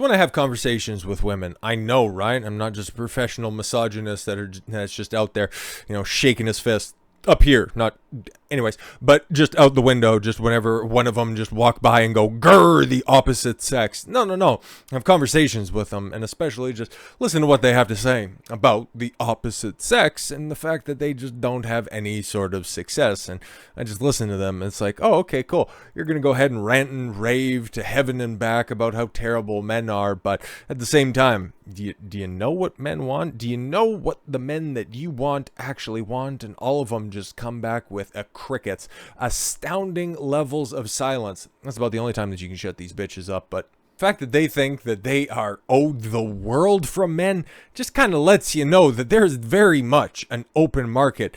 When I have conversations with women, I know, right? I'm not just a professional misogynist that's just out there, shaking his fist up here, not anyways, but just out the window, just whenever one of them just walk by and go, grr, the opposite sex. No. I have conversations with them, and especially just listen to what they have to say about the opposite sex and the fact that they just don't have any sort of success. And I just listen to them. And it's like, oh, okay, cool. You're going to go ahead and rant and rave to heaven and back about how terrible men are. But at the same time, do you know what men want? Do you know what the men that you want actually want? And all of them just come back with a crickets, astounding levels of silence. That's about the only time that you can shut these bitches up. But the fact that they think that they are owed the world from men just kind of lets you know that there's very much an open market,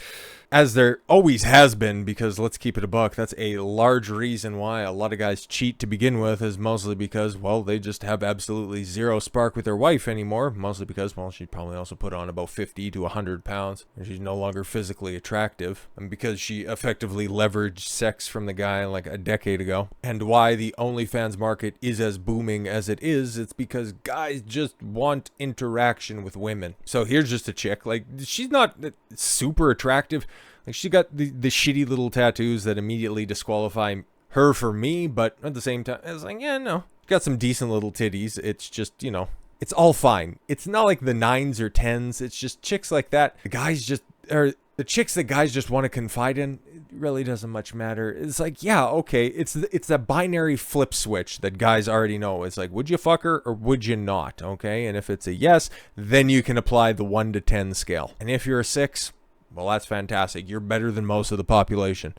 as there always has been, because let's keep it a buck, that's a large reason why a lot of guys cheat to begin with, is mostly because, well, they just have absolutely zero spark with their wife anymore, mostly because, well, she probably also put on about 50 to 100 pounds, and she's no longer physically attractive, and because she effectively leveraged sex from the guy like a decade ago. And why the OnlyFans market is as booming as it is, it's because guys just want interaction with women. So here's just a chick, like, she's not super attractive. Like, she got the shitty little tattoos that immediately disqualify her for me, but at the same time, it's like, yeah, no. Got some decent little titties. It's just, it's all fine. It's not like the 9s or 10s. It's just chicks like that. The chicks that guys just want to confide in, it really doesn't much matter. It's like, yeah, okay. It's a binary flip switch that guys already know. It's like, would you fuck her or would you not? Okay. And if it's a yes, then you can apply the 1 to 10 scale. And if you're a 6, well, that's fantastic. You're better than most of the population.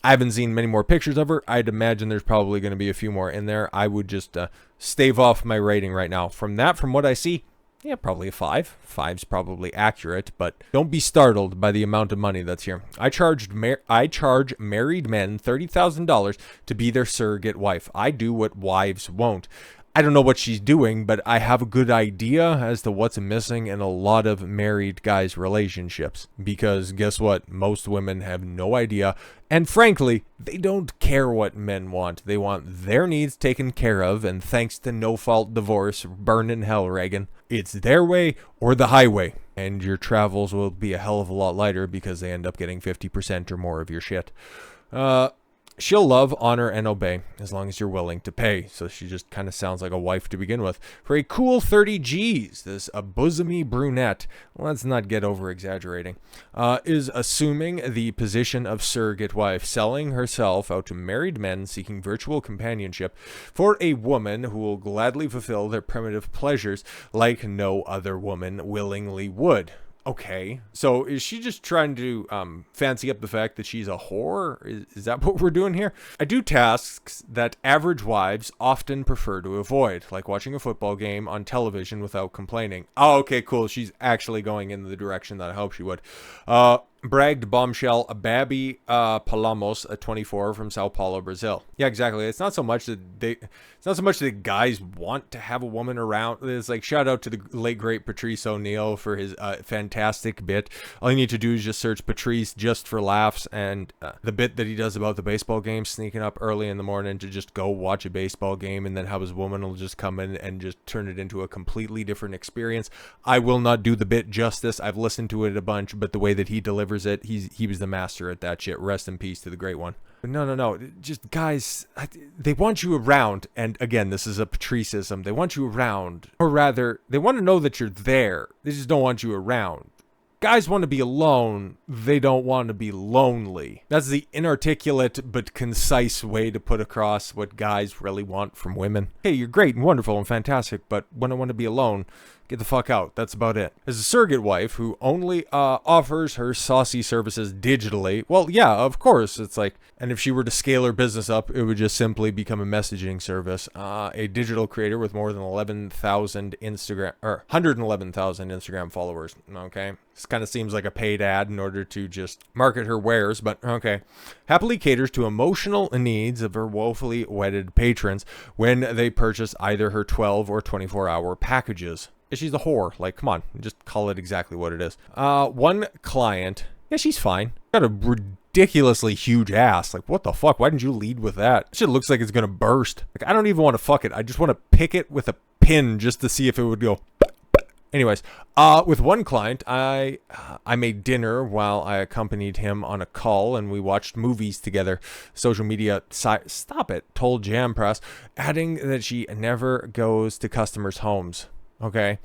I haven't seen many more pictures of her. I'd imagine there's probably going to be a few more in there. I would just stave off my rating right now. From what I see, yeah, probably a 5. 5's probably accurate, but don't be startled by the amount of money that's here. I charge married men $30,000 to be their surrogate wife. I do what wives won't. I don't know what she's doing, but I have a good idea as to what's missing in a lot of married guys' relationships. Because guess what? Most women have no idea. And frankly, they don't care what men want. They want their needs taken care of. And thanks to no-fault divorce, burn in hell, Reagan. It's their way or the highway. And your travels will be a hell of a lot lighter because they end up getting 50% or more of your shit. She'll love, honor, and obey as long as you're willing to pay. So she just kind of sounds like a wife to begin with. For a cool 30 G's, this a bosomy brunette, let's not get over exaggerating, is assuming the position of surrogate wife, selling herself out to married men seeking virtual companionship for a woman who will gladly fulfill their primitive pleasures like no other woman willingly would. Okay, so is she just trying to fancy up the fact that she's a whore? Is that what we're doing here? I do tasks that average wives often prefer to avoid, like watching a football game on television without complaining. Oh, okay, cool. She's actually going in the direction that I hope she would. Bragged bombshell Babi Palamos, a 24 from Sao Paulo, Brazil. Yeah, exactly. It's not so much that guys want to have a woman around. It's like, shout out to the late great Patrice O'Neill for his fantastic bit. All you need to do is just search Patrice just for laughs, and the bit that he does about the baseball game, sneaking up early in the morning to just go watch a baseball game, and then how his woman will just come in and just turn it into a completely different experience. I will not do the bit justice. I've listened to it a bunch, but the way that he delivers it, he was the master at that shit. Rest in peace to the great one. But no, just guys, they want you around, and again, this is a patricism. They want you around, or rather, they want to know that you're there. They just don't want you around. Guys want to be alone. They don't want to be lonely. That's the inarticulate but concise way to put across what guys really want from women. Hey, you're great and wonderful and fantastic, but when I want to be alone, get the fuck out. That's about it. As a surrogate wife who only offers her saucy services digitally, well, yeah, of course. It's like, and if she were to scale her business up, it would just simply become a messaging service. A digital creator with more than 111,000 Instagram followers. Okay. This kind of seems like a paid ad in order to just market her wares, but okay. Happily caters to emotional needs of her woefully wedded patrons when they purchase either her 12 or 24-hour packages. She's a whore. Like, come on, just call it exactly what it is. One client, yeah, she's fine. Got a ridiculously huge ass. Like, what the fuck? Why didn't you lead with that? Shit looks like it's gonna burst. Like, I don't even want to fuck it. I just want to pick it with a pin just to see if it would go. Anyways, with one client, I made dinner while I accompanied him on a call, and we watched movies together. Social media, stop it, told Jam Press, adding that she never goes to customers' homes. Okay.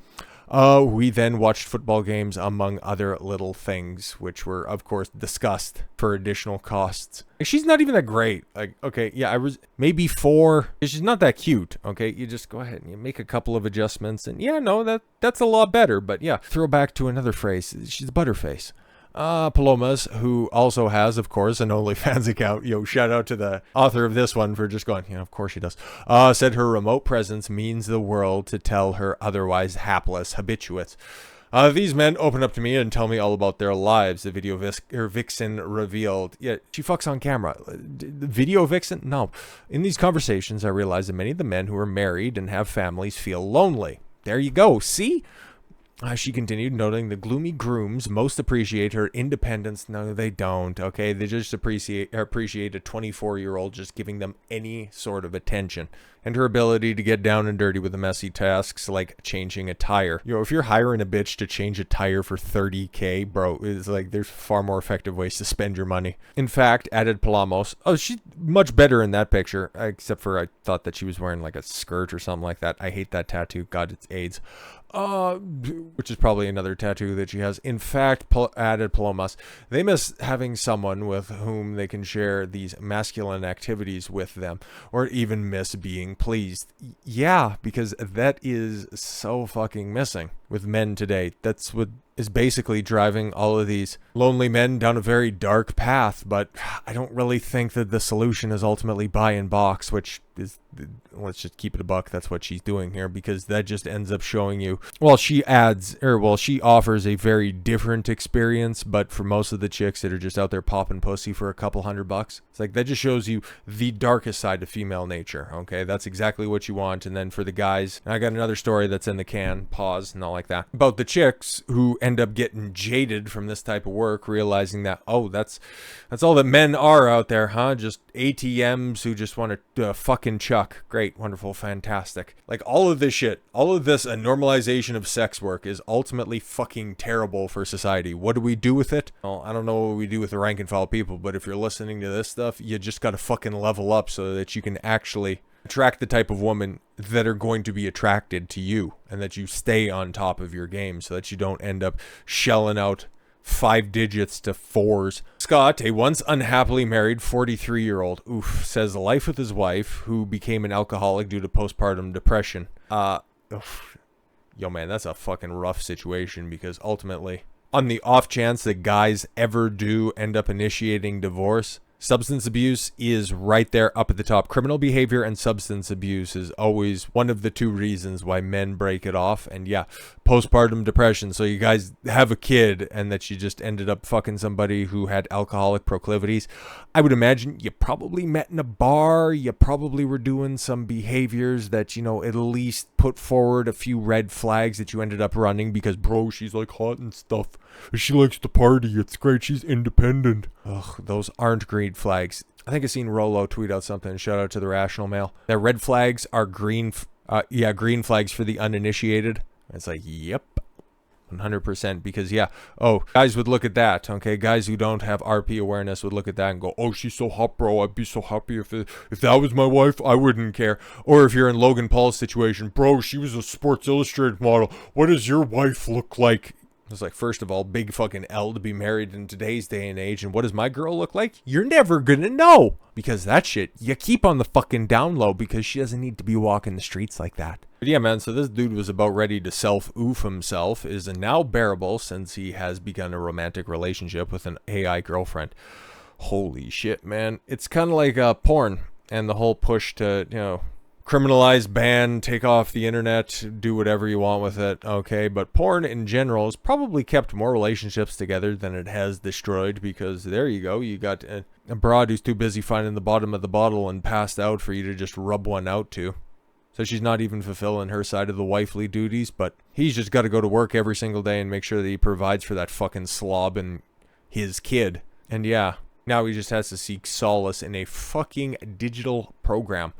We then watched football games, among other little things, which were, of course, discussed for additional costs. She's not even that great. Like, okay, yeah, I was maybe 4. She's not that cute. Okay, you just go ahead and you make a couple of adjustments, and yeah, no, that's a lot better. But yeah, throw back to another phrase. She's a butterface. Palomas, who also has, of course, an OnlyFans account. Shout out to the author of this one for just going, of course she does. Said her remote presence means the world to tell her otherwise hapless habituates. These men open up to me and tell me all about their lives. The video vixen revealed. Yeah, she fucks on camera. Video vixen? No. In these conversations, I realized that many of the men who are married and have families feel lonely. There you go. See? She continued, noting the gloomy grooms most appreciate her independence. No, they don't, okay? They just appreciate a 24-year-old just giving them any sort of attention. And her ability to get down and dirty with the messy tasks like changing a tire. If you're hiring a bitch to change a tire for $30K, bro, it's like there's far more effective ways to spend your money. In fact, added Palamos, she's much better in that picture, except for I thought that she was wearing like a skirt or something like that. I hate that tattoo. God, it's AIDS. Which is probably another tattoo that she has. In fact, added Palomas, they miss having someone with whom they can share these masculine activities with them, or even miss being pleased. Yeah, because that is so fucking missing with men today. That's what is basically driving all of these lonely men down a very dark path, but I don't really think that the solution is ultimately buy in box, which is, let's just keep it a buck, that's what she's doing here, because that just ends up showing you, she offers a very different experience, but for most of the chicks that are just out there popping pussy for a couple $100, it's like that just shows you the darkest side of female nature. Okay, that's exactly what you want. And then for the guys, I got another story that's in the can, pause, not like that, about the chicks who end up getting jaded from this type of work, realizing that, that's all that men are out there, huh? Just ATMs who just want to fucking chuck. Great, wonderful, fantastic. Like all of this shit, all of this normalization of sex work is ultimately fucking terrible for society. What do we do with it? Well, I don't know what we do with the rank and file people, but if you're listening to this stuff, you just gotta fucking level up so that you can actually attract the type of woman that are going to be attracted to you, and that you stay on top of your game so that you don't end up shelling out 5 digits to 4s. Scott, a once unhappily married 43-year-old, says life with his wife, who became an alcoholic due to postpartum depression. Yo, man, that's a fucking rough situation, because ultimately, on the off chance that guys ever do end up initiating divorce, substance abuse is right there up at the top. Criminal behavior and substance abuse is always one of the 2 reasons why men break it off. And yeah, postpartum depression. So you guys have a kid and that you just ended up fucking somebody who had alcoholic proclivities. I would imagine you probably met in a bar. You probably were doing some behaviors that, at least put forward a few red flags that you ended up running, because, bro, she's like hot and stuff. She likes to party. It's great. She's independent. Ugh, those aren't green flags. I think I seen Rolo tweet out something. Shout out to the Rational Male. That red flags are green flags for the uninitiated. It's like, yep, 100%. Because guys would look at that. Okay, guys who don't have RP awareness would look at that and go, "Oh, she's so hot, bro. I'd be so happy if that was my wife. I wouldn't care." Or if you're in Logan Paul's situation, "Bro, she was a Sports Illustrated model. What does your wife look like?" It's like, first of all, big fucking L to be married in today's day and age. And what does my girl look like? You're never gonna know. Because that shit, you keep on the fucking down low, because she doesn't need to be walking the streets like that. But yeah, man, so this dude was about ready to self-oof himself, is now bearable since he has begun a romantic relationship with an AI girlfriend. Holy shit, man. It's kind of like porn and the whole push to, criminalize, ban, take off the internet, do whatever you want with it, okay? But porn in general has probably kept more relationships together than it has destroyed, because there you go, you got a broad who's too busy finding the bottom of the bottle and passed out for you to just rub one out to. So she's not even fulfilling her side of the wifely duties, but he's just got to go to work every single day and make sure that he provides for that fucking slob and his kid. And yeah, Now he just has to seek solace in a fucking digital program.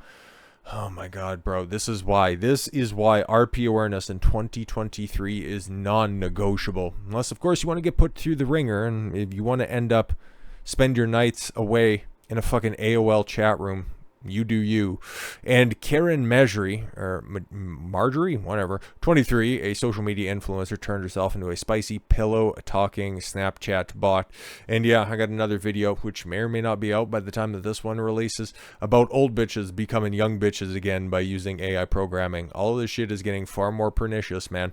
Oh my god, bro. This is why RP awareness in 2023 is non-negotiable. Unless, of course, you want to get put through the ringer, and if you want to spend your nights away in a fucking AOL chat room, you do you. And Karen Marjorie, whatever, 23, a social media influencer, turned herself into a spicy pillow-talking Snapchat bot. And yeah, I got another video, which may or may not be out by the time that this one releases, about old bitches becoming young bitches again by using AI programming. All of this shit is getting far more pernicious, man.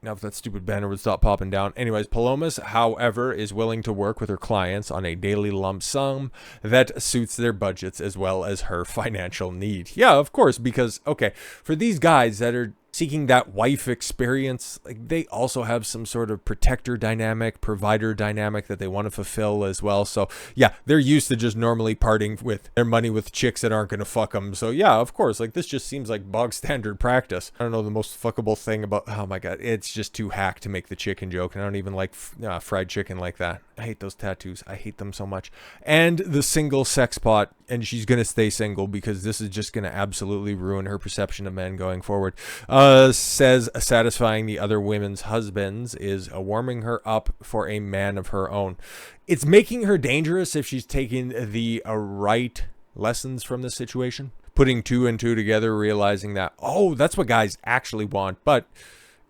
Now, if that stupid banner would stop popping down. Anyways, Palomas, however, is willing to work with her clients on a daily lump sum that suits their budgets as well as her financial need. Yeah, of course, because, okay, for these guys that are seeking that wife experience, like, they also have some sort of protector dynamic, provider dynamic that they want to fulfill as well. So yeah, they're used to just normally parting with their money with chicks that aren't going to fuck them. So yeah, of course, like, this just seems like bog standard practice. I don't know the most fuckable thing about, oh my god, it's just too hack to make the chicken joke, and I don't even like fried chicken like that. I hate those tattoos. I hate them so much. And the single sex pot, and she's going to stay single because this is just going to absolutely ruin her perception of men going forward. Says satisfying the other women's husbands is warming her up for a man of her own. It's making her dangerous if she's taking the right lessons from this situation. Putting two and two together, realizing that, oh, that's what guys actually want. But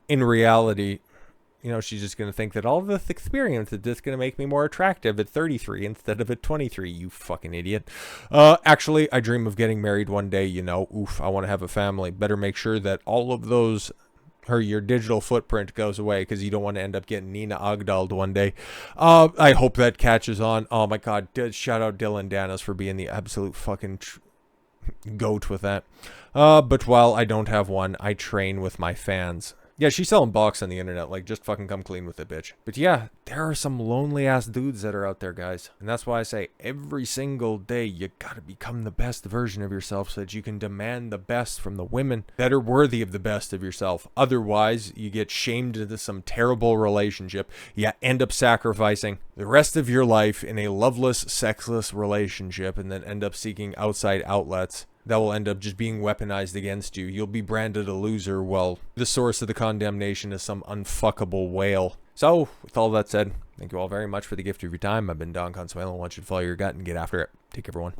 in reality, you know, she's just going to think that all this experience is just going to make me more attractive at 33 instead of at 23, you fucking idiot. Actually, I dream of getting married one day, you know. Oof, I want to have a family. Better make sure that all of those, your digital footprint goes away, because you don't want to end up getting Nina Agdal'd one day. I hope that catches on. Oh my god, shout out Dylan Danis for being the absolute fucking goat with that. But while I don't have one, I train with my fans. Yeah, she's selling box on the internet. Like, just fucking come clean with it, bitch. But yeah, there are some lonely-ass dudes that are out there, guys. And that's why I say every single day, you gotta become the best version of yourself so that you can demand the best from the women that are worthy of the best of yourself. Otherwise, you get shamed into some terrible relationship. You end up sacrificing the rest of your life in a loveless, sexless relationship, and then end up seeking outside outlets that will end up just being weaponized against you. You'll be branded a loser while the source of the condemnation is some unfuckable whale. So, with all that said, thank you all very much for the gift of your time. I've been Don Consuelo. I want you to follow your gut and get after it. Take care, everyone.